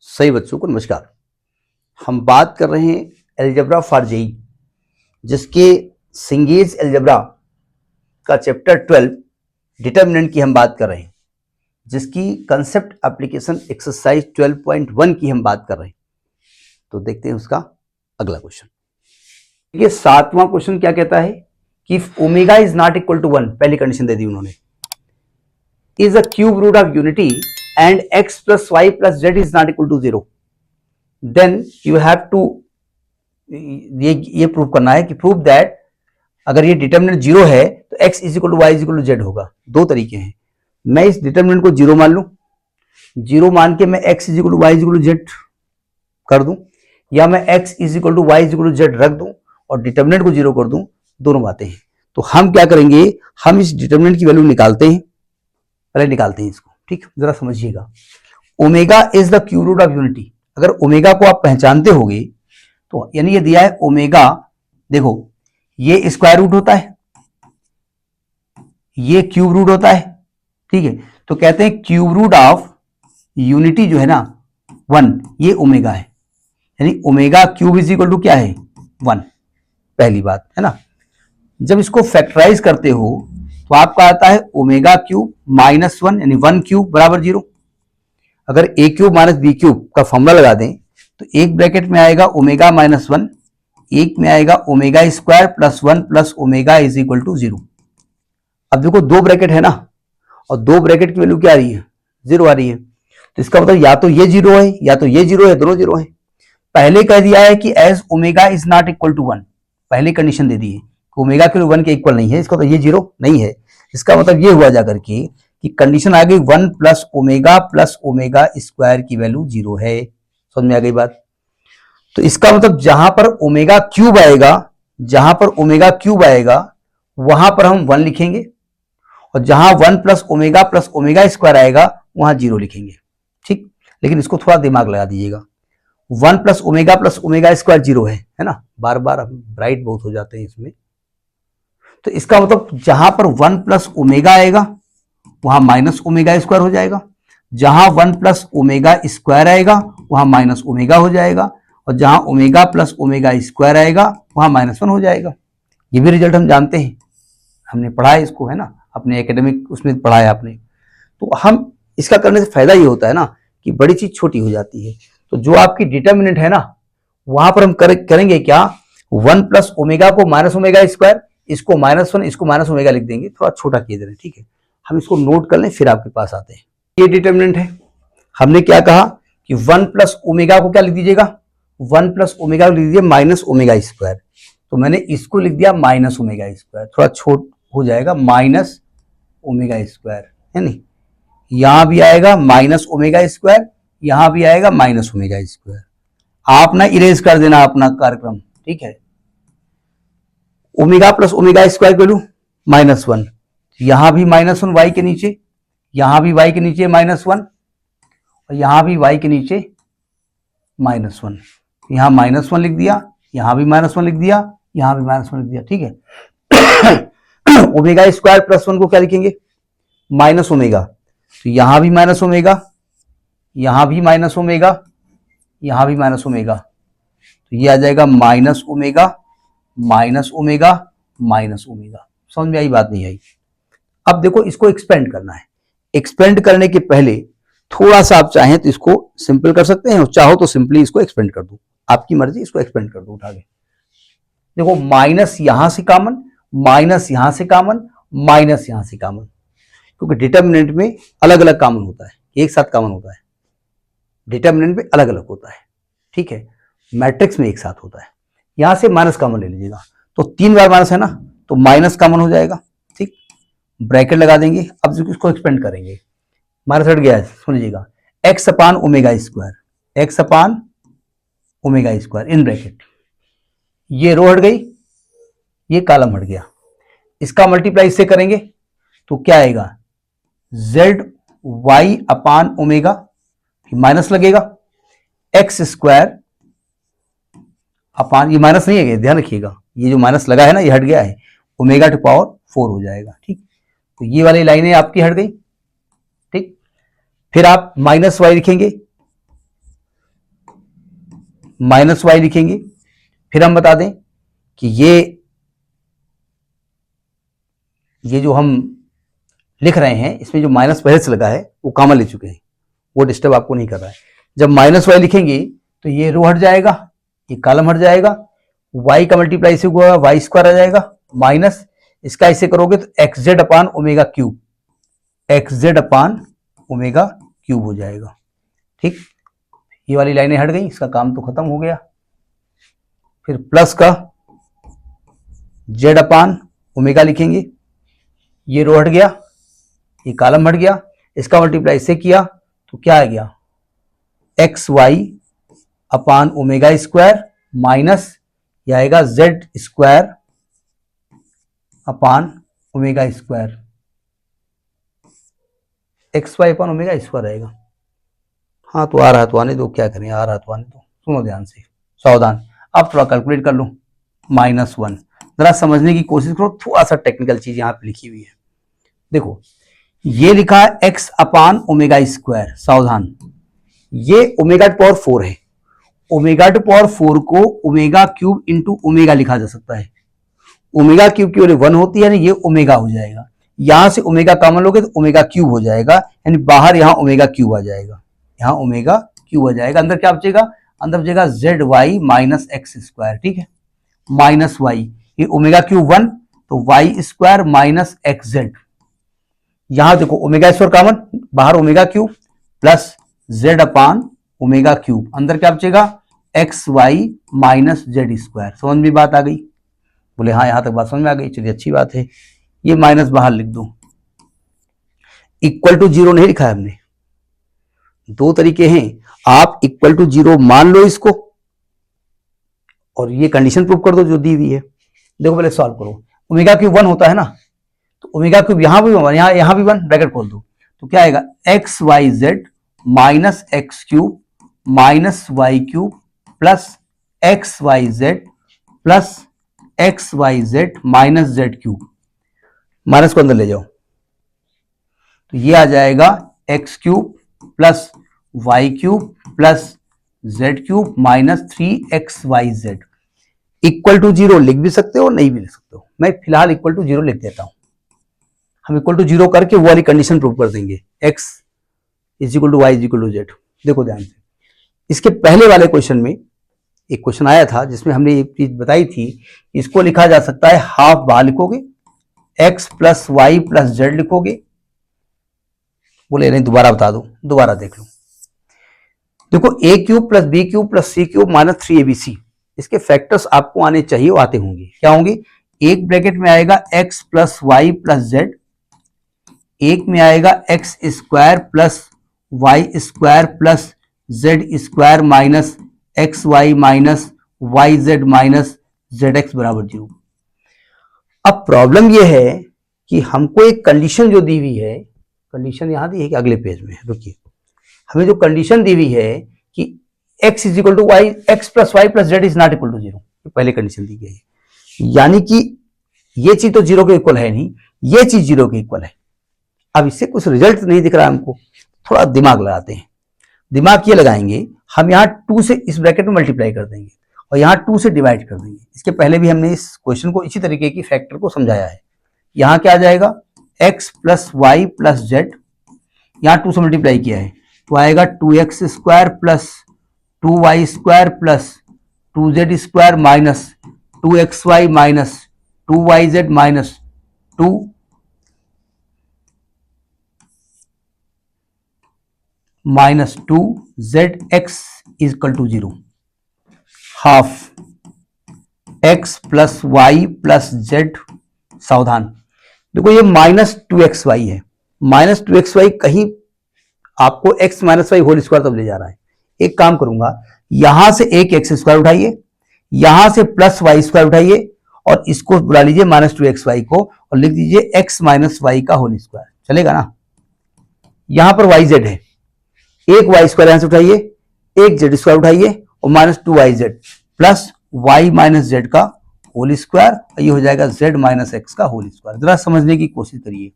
सही बच्चों को नमस्कार। हम बात कर रहे हैं अलजेब्रा फॉर जेई, जिसके सिंगेज अलजेब्रा का चैप्टर 12 डिटर्मिनेंट की हम बात कर रहे हैं, जिसकी कंसेप्ट एप्लीकेशन एक्सरसाइज 12.1 की हम बात कर रहे हैं। तो देखते हैं उसका अगला क्वेश्चन। ये 7वां क्वेश्चन क्या कहता है कि omega is not equal to 1, पहली कंडीशन दे दी उन्होंने, is a cube root of unity and x plus y plus z is not equal to 0, then you have to ये प्रूव करना है कि प्रूव दैट अगर ये डिटर्मिनेंट 0 है तो x is equal to y is equal to z होगा। दो तरीके हैं, मैं इस डिटर्मिनेंट को 0 मान लूं, 0 मान के मैं x is equal to y is equal to z कर दूं, या मैं x is equal to y is equal to z रख दूं और डिटर्मिनेंट को 0 कर दूं। दोनों बातें हैं। तो हम क्या करेंगे, हम इस डिटर्मिनेंट की वैल्यू निकालते हैं, पहले निकालते हैं इसको। ठीक, जरा समझिएगा। Omega is the cube root of unity. अगर ओमेगा को आप पहचानते होगे तो यानी ये दिया है ओमेगा, देखो ये स्क्वायर रूट होता है, ये क्यूब रूट होता है। ठीक है, तो कहते हैं क्यूब रूट ऑफ यूनिटी जो है ना 1, ये ओमेगा है, यानी omega cube is equal to क्या है 1। पहली बात है ना। जब इसको फैक्टराइज करते हो तो आपका आता है ओमेगा क्यूब माइनस 1, यानी 1 क्यूब बराबर 0। अगर ए क्यूब माइनस बी क्यूब का फॉर्मूला लगा दें तो एक ब्रैकेट में आएगा ओमेगा माइनस 1, एक में आएगा omega square plus 1 plus omega is equal to 0। अब देखो दो ब्रैकेट है ना, और दो ब्रैकेट की वैल्यू क्या आ रही है, 0 आ रही है। तो इसका मतलब या तो ये 0 है या तो ये 0 है, दोनों 0 है। पहले कह दिया है कि as omega is not equal to 1, पहले कंडीशन दे दी है ओमेगा के 1 के इक्वल नहीं है, इसका तो ये 0 नहीं है। इसका मतलब ये हुआ जाकर के कि कंडीशन आ गई 1 प्लस ओमेगा स्क्वायर की वैल्यू 0 है। समझ में आ गई बात। तो इसका मतलब जहां पर ओमेगा क्यूब आएगा, जहां पर ओमेगा क्यूब आएगा वहां पर हम 1 लिखेंगे, और जहां 1 प्लस ओमेगा स्क्वायर आएगा वहां 0 लिखेंगे। ठीक, लेकिन इसको थोड़ा दिमाग लगा दीजिएगा। 1 प्लस ओमेगा स्क्वायर 0 है ना। बार बार हम ब्राइट बहुत हो जाते हैं इसमें। तो इसका मतलब जहां पर 1 प्लस ओमेगा आएगा वहां माइनस ओमेगा स्क्वायर हो जाएगा, जहां 1 प्लस ओमेगा स्क्वायर आएगा वहां माइनस ओमेगा हो जाएगा, और जहां ओमेगा प्लस ओमेगा स्क्वायर आएगा वहां -1 हो जाएगा। ये भी रिजल्ट हम जानते हैं, हमने पढ़ा है इसको, है ना, अपने एकेडमिक उसमें पढ़ा है आपने। तो हम इसका करने से फायदा ये होता है ना कि बड़ी चीज छोटी हो जाती है। तो जो आपकी डिटर्मिनेंट है ना वहां पर हम करेंगे क्या, 1 प्लस ओमेगा को माइनस ओमेगा स्क्वायर, इसको -1, इसको माइनस ओमेगा लिख देंगे, थोड़ा छोटा किए दे रहे हैं। ठीक है, हम इसको नोट कर लें फिर आपके पास आते हैं। ये डिटर्मिनेंट है। हमने क्या कहा कि 1 प्लस ओमेगा को क्या लिख दीजिएगा, 1 प्लस ओमेगा लिख दीजिए माइनस ओमेगा स्क्वायर। तो मैंने इसको लिख दिया माइनस ओमेगा स्क्वायर, थोड़ा छोट हो जाएगा, माइनस ओमेगा स्क्वायर, है नहीं। यहां भी आएगा माइनस ओमेगा स्क्वायर, यहां भी आएगा माइनस ओमेगा स्क्वायर। आप ना इरेज कर देना अपना कार्यक्रम। ठीक है, ओमेगा प्लस ओमेगा स्क्वायर की वैल्यू -1, यहां भी -1 वाई के नीचे, यहां भी वाई के नीचे -1, और यहां भी वाई के नीचे -1। यहां -1 लिख दिया, यहां भी -1 लिख दिया, यहां भी -1 लिख दिया। ठीक है, ओमेगा स्क्वायर प्लस 1 को क्या लिखेंगे, माइनस ओमेगा। तो यहां भी माइनस ओमेगा, यहां भी माइनस ओमेगा, यहां भी माइनस ओमेगा। तो ये आ जाएगा minus omega minus omega minus omega. समझ में आई बात, नहीं आई। अब देखो इसको एक्सपेंड करना है। एक्सपेंड करने के पहले थोड़ा सा आप चाहें तो इसको सिंपल कर सकते हैं, और चाहो तो सिंपली इसको एक्सपेंड कर दो, आपकी मर्जी। इसको एक्सपेंड कर दो उठा के। देखो माइनस यहां से कॉमन, माइनस यहां से कॉमन, माइनस यहां से कॉमन, क्योंकि डिटर्मिनेंट में अलग अलग कॉमन होता है, एक साथ कॉमन होता है, डिटर्मिनेंट में अलग अलग होता है। ठीक है, मैट्रिक्स में एक साथ होता है। यहां से माइनस कॉमन ले लीजिएगा, तो 3 बार माइनस है ना, तो माइनस कॉमन हो जाएगा। ठीक, ब्रैकेट लगा देंगे। अब इसको एक्सपेंड करेंगे, माइनस हट गया है, सुन लीजिएगा, x upon omega square, x upon omega square in bracket. ये रो हट गई, ये कॉलम हट गया। इसका मल्टीप्लाई इससे करेंगे तो क्या आएगा, z y upon omega, minus लगेगा, एक्स स्क्वायर अपान, ये माइनस नहीं है, ध्यान रखिएगा, ये जो माइनस लगा है ना ये हट गया है, ओमेगा टू पावर 4 हो जाएगा। ठीक, तो ये वाली लाइनें आपकी हट गई। ठीक, फिर आप माइनस वाई लिखेंगे, माइनस वाई लिखेंगे। फिर हम बता दें कि ये जो हम लिख रहे हैं इसमें जो माइनस पहले से लगा है वो कॉमन ले चुके हैं, वो डिस्टर्ब आपको नहीं कर रहा है। जब माइनस वाई लिखेंगे तो ये रो हट जाएगा, ये कॉलम हट जाएगा, y का मल्टीप्लाई से हुआ वाई स्क्वायर आ जाएगा, माइनस इसका ऐसे करोगे तो x Z upon omega cube, x Z upon omega cube हो जाएगा। ठीक, ये वाली लाइनें हट गई, इसका काम तो खत्म हो गया। फिर प्लस का जेड अपान ओमेगा लिखेंगे, ये रो हट गया, ये कॉलम हट गया, इसका मल्टीप्लाई इससे किया तो क्या आ गया, x y upon omega square minus ये आएगा z square upon omega square, x y upon omega square आएगा। हाँ तो आ रहा तो आने दो, क्या करें, आ रहा तो आने दो, सुनो ध्यान से, सावधान। अब थोड़ा कैलकुलेट कर लो, -1, जरा समझने की कोशिश करो, थोड़ा सा टेक्निकल चीज यहाँ पे लिखी हुई है। देखो ये लिखा है एक्स अपान ओमेगा स्क्वायर, सावधान, ये ओमेगा टू पावर 4 है, ओमेगा टू पावर 4 को ओमेगा क्यूब इंटू ओमेगा लिखा जा सकता है, ओमेगा क्यूब की वैल्यू 1 होती है, ये ओमेगा हो जाएगा, यहां से ओमेगा कॉमन लोगे तो ओमेगा क्यूब हो जाएगा, यानी बाहर यहां ओमेगा क्यूब आ जाएगा, यहां ओमेगा क्यूब आ जाएगा, अंदर क्या बचेगा, अंदर बचेगा z y minus x square. ठीक है, माइनस वाई, ये ओमेगा क्यूब 1 तो y square minus x z, यहां देखो ओमेगा स्क्वायर कॉमन, बाहर omega cube plus z upon omega cube, अंदर क्या बचेगा x y minus z square. समझ में बात आ गई? बोले हाँ यहां तक बात समझ में आ गई, चलिए अच्छी बात है। ये माइनस बाहर लिख दो, इक्वल टू 0 नहीं लिखा है हमने, दो तरीके हैं, आप इक्वल टू 0 मान लो इसको और ये कंडीशन प्रूव कर दो जो दी हुई है। देखो पहले सॉल्व करो, ओमेगा क्यूब 1 होता है ना, तो ओमेगा क्यूब यहां भी 1, यहां भी 1, ब्रैकेट खोल दो, तो क्या आएगा x y z minus x cube minus y cube plus x y z plus x y z minus z cube, minus को अंदर ले जाओ तो ये आ जाएगा x cube plus y cube plus z cube minus 3xyz, equal to 0 लिख भी सकते हो नहीं भी लिख सकते हो, मैं फिलहाल इक्वल टू 0 लिख देता हूं, हम इक्वल टू 0 करके वो वाली कंडीशन प्रूव कर देंगे, x is equal to y is equal to z. देखो ध्यान से, इसके पहले वाले क्वेश्चन में एक क्वेश्चन आया था जिसमें हमने एक चीज बताई थी, इसको लिखा जा सकता है हाफ बाहर लिखोगे, x plus y plus z लिखोगे, बोले नहीं दोबारा बता दो, दोबारा देख लो, देखो a cube plus b cube plus c cube minus 3abc, इसके फैक्टर्स आपको आने चाहिए, वो आते होंगे, क्या होंगे, एक ब्रैकेट में आएगा x plus y plus z, एक में आएगा x square plus y square plus z square minus x y minus y z minus z x बराबर 0। अब प्रॉब्लम यह है कि हमको एक कंडीशन जो दी हुई है, कंडीशन यहां दी है कि अगले पेज में, रुकिए, हमें जो कंडीशन दी हुई है कि x is equal to y, x plus y plus z is not equal to 0, पहले कंडीशन दी गई है, यानी कि ये चीज तो 0 के इक्वल है नहीं, ये चीज 0 के इक्वल है। अब इससे कुछ रिजल्ट नहीं दिख रहा हमको, थोड़ा दिमाग लगाते हैं, दिमाग ये लगाएंगे, हम यहाँ 2 से इस ब्रैकेट में मल्टीप्लाई कर देंगे और यहाँ 2 से डिवाइड कर देंगे। इसके पहले भी हमने इस क्वेश्चन को इसी तरीके की फैक्टर को समझाया है। यहाँ क्या आ जाएगा x plus y plus z, यहाँ 2 से मल्टीप्लाई किया है तो आएगा 2x square plus 2y square plus 2z square minus 2xy minus 2yz minus 2 minus 2zx is equal to 0, half x plus y plus z, सावधान देखो ये माइनस 2xy है, माइनस 2xy कहीं आपको x minus y whole square तब ले जा रहा है। एक काम करूंगा, यहां से एक एक्स स्क्वायर उठाइए, यहां से प्लस वाई स्क्वायर उठाइए और इसको बुला लीजिए माइनस 2xy को और लिख दीजिए x माइनस वाई का होल स्क्वायर, चलेगा ना। यहां पर वाई जेड है, एक वाई स्क्वायर यहां से उठाइए, एक जेड स्क्वायर उठाइए और minus 2yz plus y minus z का होल स्क्वायर, ये हो जाएगा z माइनस एक्स का होल स्क्वायर। जरा समझने की कोशिश करिए,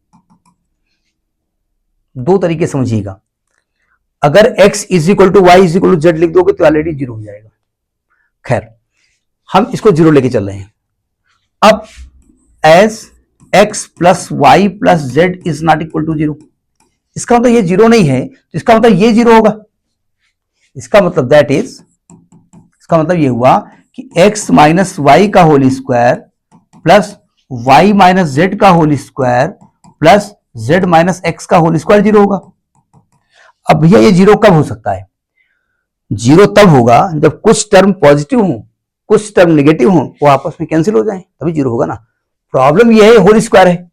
दो तरीके समझिएगा, अगर x is equal to y is equal to z लिख दोगे तो ऑलरेडी 0 हो जाएगा, खैर, हम इसको जीरो लेके चल रहे हैं। अब as x plus y plus z is not equal to zero, इसका मतलब ये जीरो नहीं है, तो इसका मतलब ये जीरो होगा। इसका मतलब इसका मतलब ये हुआ कि x माइनस वाई का whole square plus y minus z का whole square plus z minus x का होल स्क्वायर जीरो होगा। अब भैया ये जीरो कब हो सकता है? जीरो तब होगा जब कुछ टर्म पॉजिटिव हो, कुछ टर्म नेगेटिव हो, वो आपस में कैंसिल हो जाए, तभी जीरो होगा ना। प्रॉब्लम ये है होल स्क्वायर है,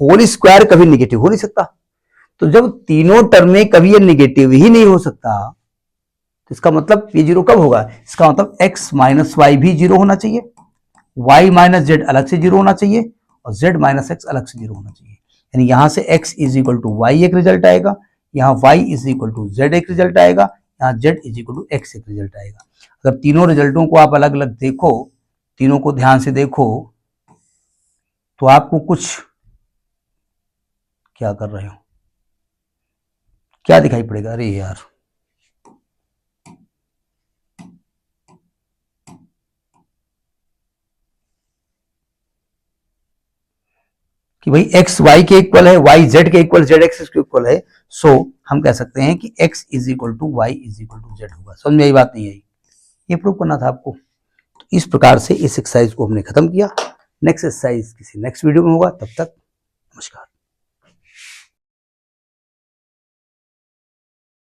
होल स्क्वायर कभी नेगेटिव हो नहीं सकता। तो जब तीनों टर्म में कभी ये नेगेटिव ही नहीं हो सकता, तो इसका मतलब ये जीरो कब होगा? इसका मतलब x माइनस वाई भी जीरो होना चाहिए, y माइनस जेड अलग से जीरो होना चाहिए और z माइनस एक्स अलग से जीरो होना चाहिए। यानी यहां से x is equal to y एक रिजल्ट आएगा, यहाँ y is equal to z एक रिजल्ट आएगा, यहाँ z is equal to x एक रिजल्ट आएगा। अगर तीनों रिजल्टों को आप अलग अलग देखो, तीनों को ध्यान से देखो, तो आपको कुछ क्या कर रहे हो, क्या दिखाई पड़ेगा? अरे यार, कि भाई x y के इक्वल है, y z के इक्वल, z x के इक्वल है। सो हम कह सकते हैं कि x is equal to y is equal to z होगा। समझ में आई बात? नहीं आई? ये प्रूव करना था आपको। तो इस प्रकार से इस एक्सरसाइज को हमने खत्म किया। नेक्स्ट एक्सरसाइज किसी नेक्स्ट वीडियो में होगा, तब तक नमस्कार।